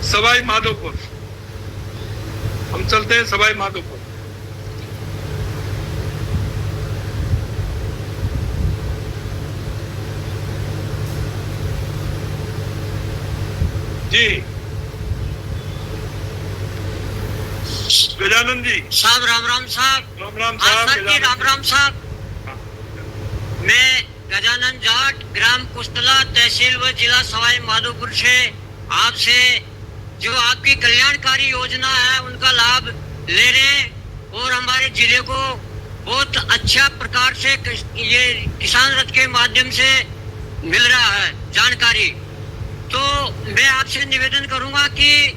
सवाई माधोपुर। हम चलते हैं सवाई माधोपुर। जी गजानन जी साहब, राम राम साहब। राम राम साहब। राम राम साहब। मैं गजानन जाट, ग्राम कुस्तला, तहसील व जिला सवाई माधोपुर से आपसे जो आपकी कल्याणकारी योजना है उनका लाभ ले रहे हैं और हमारे जिले को बहुत अच्छा प्रकार से ये किसान रथ के माध्यम से मिल रहा है जानकारी। तो मैं आपसे निवेदन करूंगा कि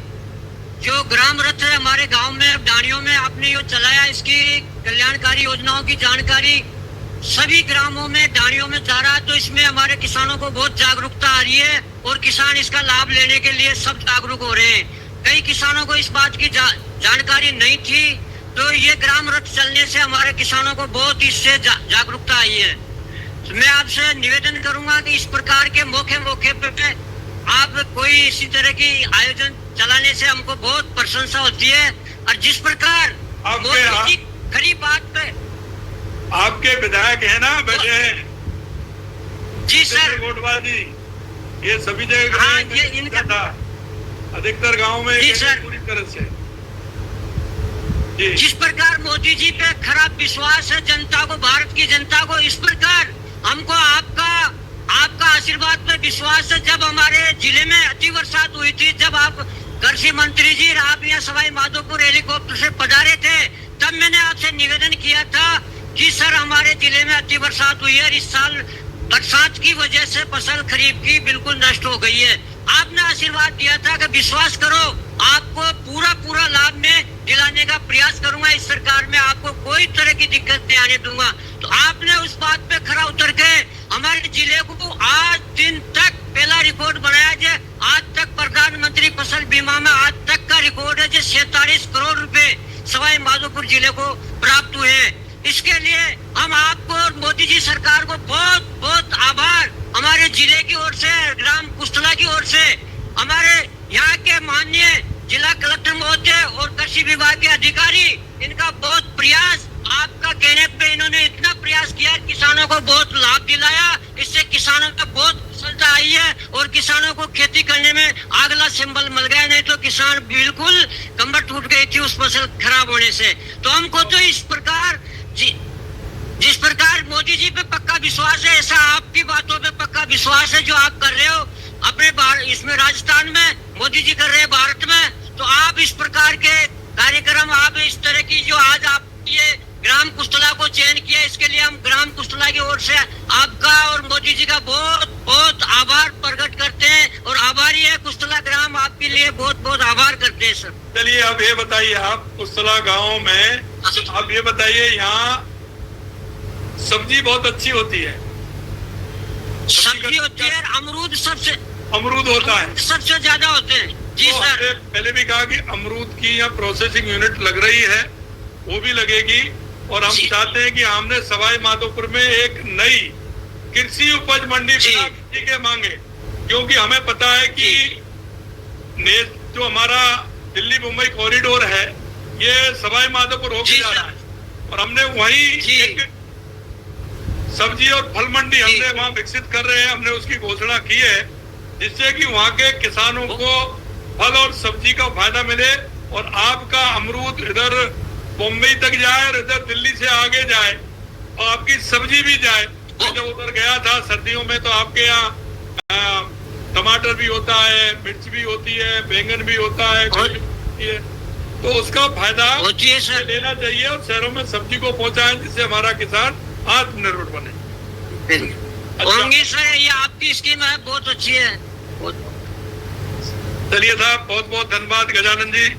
जो ग्राम रथ है हमारे गांव में, डाणियों में आपने यो चलाया, इसकी कल्याणकारी योजनाओं की जानकारी सभी ग्रामों में, डाणियों में जा रहा है। तो इसमें हमारे किसानों को बहुत जागरूकता आ रही है और किसान इसका लाभ लेने के लिए सब जागरूक हो रहे हैं। कई किसानों को इस बात की जानकारी नहीं थी, तो ये ग्राम रथ चलने से हमारे किसानों को बहुत इससे जागरूकता आई है। तो मैं आपसे निवेदन करूंगा कि इस प्रकार के मौके पे आप कोई इसी तरह की आयोजन चलाने से हमको बहुत प्रशंसा होती है। और जिस प्रकार खरी बात पे आपके विधायक है ना बैठे, जी सर, गोटवादी, ये सभी जगह हाँ, ये इनका था अधिकतर गांव में पूरी तरह से। जी। जिस प्रकार मोदी जी पे खराब विश्वास है जनता को, भारत की जनता को, इस प्रकार हमको आपका आशीर्वाद पे विश्वास है। जब हमारे जिले में अति बरसात हुई थी, जब आप कृषि मंत्री जी आप यहाँ सवाई माधोपुर हेलीकॉप्टर से पधारे थे, तब मैंने आपसे निवेदन किया था कि सर हमारे जिले में अति बरसात हुई है, इस साल बरसात की वजह से फसल खरीफ की बिल्कुल नष्ट हो गई है। आपने आशीर्वाद दिया था कि विश्वास करो, आपको पूरा लाभ में दिलाने का प्रयास करूंगा। इस सरकार में आपको कोई तरह की दिक्कत नहीं आने दूंगा। तो आपने उस बात पे खरा उतर के हमारे जिले को आज दिन तक पहला रिकॉर्ड बनाया है। आज तक प्रधानमंत्री फसल बीमा में आज तक का रिकॉर्ड है जो 47 करोड़ रुपए सवाई माधोपुर जिले को प्राप्त हुए। इसके लिए हम आपको और मोदी जी सरकार को बहुत बहुत आभार, हमारे जिले की ओर से, ग्राम कुस्तला की ओर से, हमारे यहाँ के माननीय जिला कलेक्टर महोदय और कृषि विभाग के अधिकारी, इनका बहुत प्रयास, आपका कहने पे इन्होंने इतना प्रयास किया, किसानों को बहुत लाभ दिलाया। इससे किसानों को बहुत सफलता आई है और किसानों को खेती करने में अगला सिंबल मिल गया, नहीं तो किसान बिल्कुल कमर टूट गई थी उस फसल खराब होने से। तो हमको तो इस प्रकार जिस प्रकार मोदी जी पे पक्का विश्वास है, ऐसा आपकी बातों पे पक्का विश्वास है जो आप कर रहे हो अपने इसमें राजस्थान में, मोदी जी कर रहे हैं भारत में। तो आप इस प्रकार के कार्यक्रम, आप इस तरह की जो आज आप ये ग्राम कुस्तला को चयन किया, इसके लिए हम ग्राम कुस्तला की ओर से आपका और मोदी जी का बहुत बहुत आभार प्रकट करते हैं और आभारी है कुस्तला ग्राम, आपके लिए बहुत बहुत आभार करते हैं सर। चलिए अब ये बताइए, आप कुस्तला गांव में आप ये बताइए, यहाँ सब्जी बहुत अच्छी होती है, सब्जी होती है, अमरूद होता है, सबसे ज्यादा होते हैं। जी तो सर, पहले भी कहा कि अमरूद की यहाँ प्रोसेसिंग यूनिट लग रही है, वो भी लगेगी। और हम चाहते हैं कि हमने सवाई माधोपुर में एक नई कृषि उपज मंडी बना किसी के मांगे, क्योंकि हमें पता है कि जो हमारा दिल्ली मुंबई कॉरिडोर है ये सवाई माधोपुर होकर जा रहा है, और हमने वही एक सब्जी और फल मंडी हमने वहाँ विकसित कर रहे हैं। हमने उसकी घोषणा की है जिससे कि वहाँ के किसानों को फल और सब्जी का फायदा मिले और आपका अमरूद इधर बॉम्बे तक जाए और इधर दिल्ली से आगे जाए और आपकी सब्जी भी जाए। मैं जब उधर गया था सर्दियों में, तो आपके यहाँ टमाटर भी होता है, मिर्च भी होती है, बैंगन भी होता है, तो उसका फायदा लेना चाहिए और शहरों में सब्जी को पहुँचाएं, जिससे हमारा किसान आत्मनिर्भर बने। होंगे सर, ये आपकी स्कीम है, बहुत अच्छी है। चलिए साहब, बहुत बहुत धन्यवाद गजानन जी।